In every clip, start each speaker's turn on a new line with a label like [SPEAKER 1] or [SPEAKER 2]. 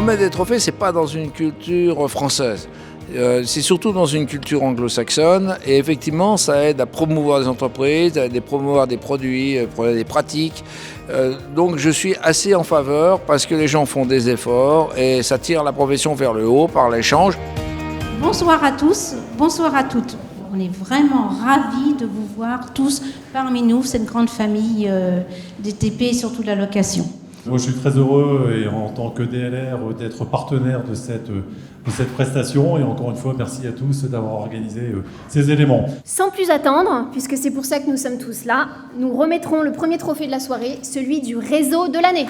[SPEAKER 1] remettre des trophées, c'est pas dans une culture française. C'est surtout dans une culture anglo-saxonne et effectivement ça aide à promouvoir des entreprises, à promouvoir des produits, des pratiques. Donc je suis assez en faveur parce que les gens font des efforts et ça tire la profession vers le haut par l'échange.
[SPEAKER 2] Bonsoir à tous, bonsoir à toutes. On est vraiment ravis de vous voir tous parmi nous, cette grande famille DTP et surtout de la location.
[SPEAKER 3] Moi, je suis très heureux et en tant que DLR d'être partenaire de cette prestation et encore une fois, merci à tous d'avoir organisé ces éléments.
[SPEAKER 4] Sans plus attendre, puisque c'est pour ça que nous sommes tous là, nous remettrons le premier trophée de la soirée, celui du réseau de l'année.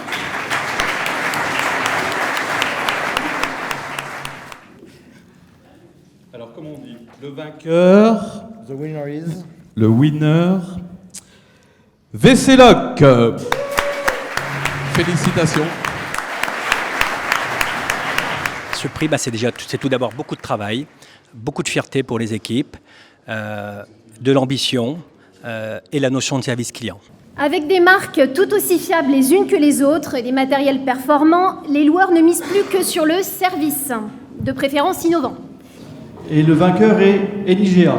[SPEAKER 3] Alors, comment on dit ? Le vainqueur.
[SPEAKER 5] The winner is.
[SPEAKER 3] Le winner. VCLOC. Félicitations.
[SPEAKER 6] Ce prix, c'est tout d'abord beaucoup de travail, beaucoup de fierté pour les équipes, de l'ambition et la notion de service client.
[SPEAKER 4] Avec des marques tout aussi fiables les unes que les autres et des matériels performants, les loueurs ne misent plus que sur le service, de préférence innovant.
[SPEAKER 5] Et le vainqueur est Eligea.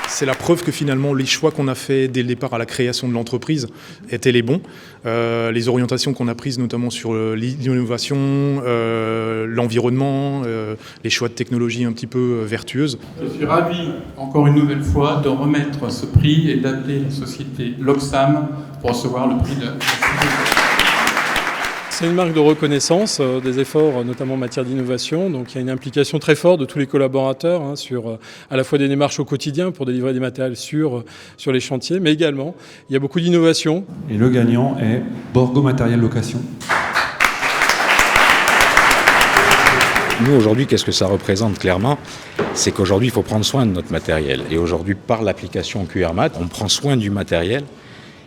[SPEAKER 7] C'est la preuve que finalement les choix qu'on a fait dès le départ à la création de l'entreprise étaient les bons. Les orientations qu'on a prises notamment sur l'innovation, l'environnement, les choix de technologie un petit peu vertueuses.
[SPEAKER 8] Je suis ravi encore une nouvelle fois de remettre ce prix et d'appeler la société Loxam pour recevoir le prix de la
[SPEAKER 9] C'est une marque de reconnaissance des efforts, notamment en matière d'innovation. Donc il y a une implication très forte de tous les collaborateurs sur à la fois des démarches au quotidien pour délivrer des matériels sur les chantiers, mais également il y a beaucoup d'innovation.
[SPEAKER 3] Et le gagnant est Borgo Matériel Location.
[SPEAKER 10] Nous, aujourd'hui, qu'est-ce que ça représente clairement ? C'est qu'aujourd'hui, il faut prendre soin de notre matériel. Et aujourd'hui, par l'application QRMAT, on prend soin du matériel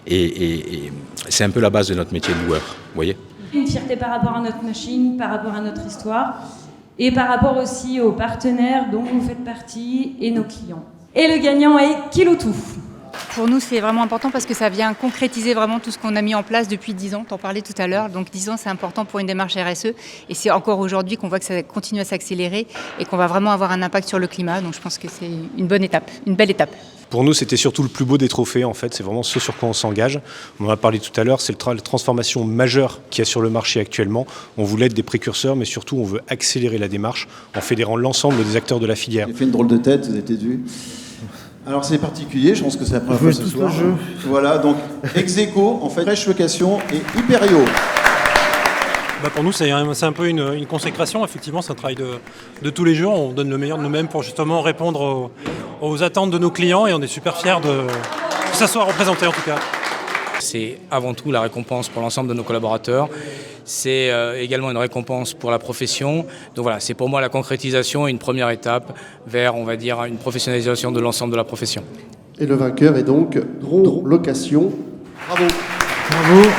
[SPEAKER 10] et c'est un peu la base de notre métier de loueur, vous voyez ?
[SPEAKER 11] Une fierté par rapport à notre machine, par rapport à notre histoire et par rapport aussi aux partenaires dont vous faites partie et nos clients. Et le gagnant est Kiloutou.
[SPEAKER 12] Pour nous, c'est vraiment important parce que ça vient concrétiser vraiment tout ce qu'on a mis en place depuis 10 ans. T'en parlais tout à l'heure. Donc 10 ans, c'est important pour une démarche RSE. Et c'est encore aujourd'hui qu'on voit que ça continue à s'accélérer et qu'on va vraiment avoir un impact sur le climat. Donc je pense que c'est une bonne étape, une belle étape.
[SPEAKER 13] Pour nous, c'était surtout le plus beau des trophées, en fait. C'est vraiment ce sur quoi on s'engage. On en a parlé tout à l'heure, c'est la transformation majeure qu'il y a sur le marché actuellement. On voulait être des précurseurs, mais surtout, on veut accélérer la démarche en fédérant l'ensemble des acteurs de la filière.
[SPEAKER 5] J'ai fait une drôle de tête, vous avez peut-être vu. Alors c'est particulier, je pense que c'est la première fois ce soir. Voilà, donc ex-aequo, en fait, Fresh Location et Hyperio.
[SPEAKER 14] Pour nous, c'est un peu une consécration. Effectivement, c'est un travail de tous les jours. On donne le meilleur de nous-mêmes pour justement répondre aux attentes de nos clients et on est super fiers que ça soit représenté en tout cas.
[SPEAKER 15] C'est avant tout la récompense pour l'ensemble de nos collaborateurs. C'est également une récompense pour la profession. Donc voilà, c'est pour moi la concrétisation et une première étape vers, on va dire, une professionnalisation de l'ensemble de la profession.
[SPEAKER 5] Et le vainqueur est donc Dron Location. Bravo.
[SPEAKER 16] Bravo.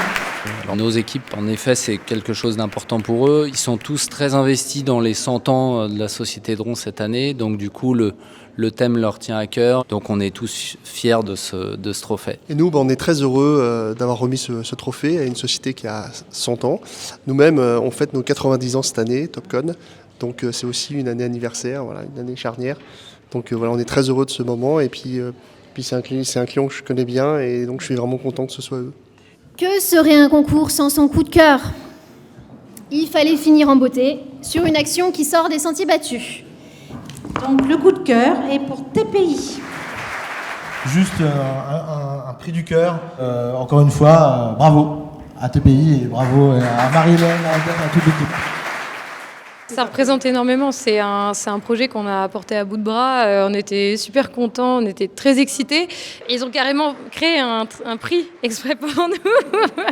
[SPEAKER 16] Alors, nos équipes, en effet, c'est quelque chose d'important pour eux. Ils sont tous très investis dans les 100 ans de la société Dron cette année. Donc du coup, le thème leur tient à cœur. Donc on est tous fiers de ce trophée.
[SPEAKER 17] Et nous, on est très heureux d'avoir remis ce trophée à une société qui a 100 ans. Nous-mêmes, on fête nos 90 ans cette année, Topcon. Donc c'est aussi une année anniversaire, voilà, une année charnière. Donc voilà, on est très heureux de ce moment. Et puis c'est un client que je connais bien et donc je suis vraiment content que ce soit eux.
[SPEAKER 4] Que serait un concours sans son coup de cœur ? Il fallait finir en beauté sur une action qui sort des sentiers battus.
[SPEAKER 2] Donc le coup de cœur est pour TPI.
[SPEAKER 5] Juste un prix du cœur. Encore une fois, bravo à TPI et bravo à Marie-Hélène, à toute l'équipe.
[SPEAKER 18] Ça représente énormément, c'est un projet qu'on a porté à bout de bras, on était super contents, on était très excités. Ils ont carrément créé un prix exprès pour nous,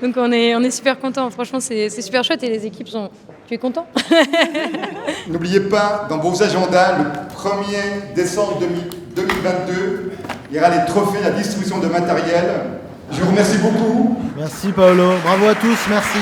[SPEAKER 18] donc on est super contents, franchement c'est super chouette et les équipes sont... Tu es content ?
[SPEAKER 19] N'oubliez pas, dans vos agendas, le 1er décembre 2022, il y aura les trophées, la distribution de matériel. Je vous remercie beaucoup.
[SPEAKER 5] Merci Paolo, bravo à tous, merci.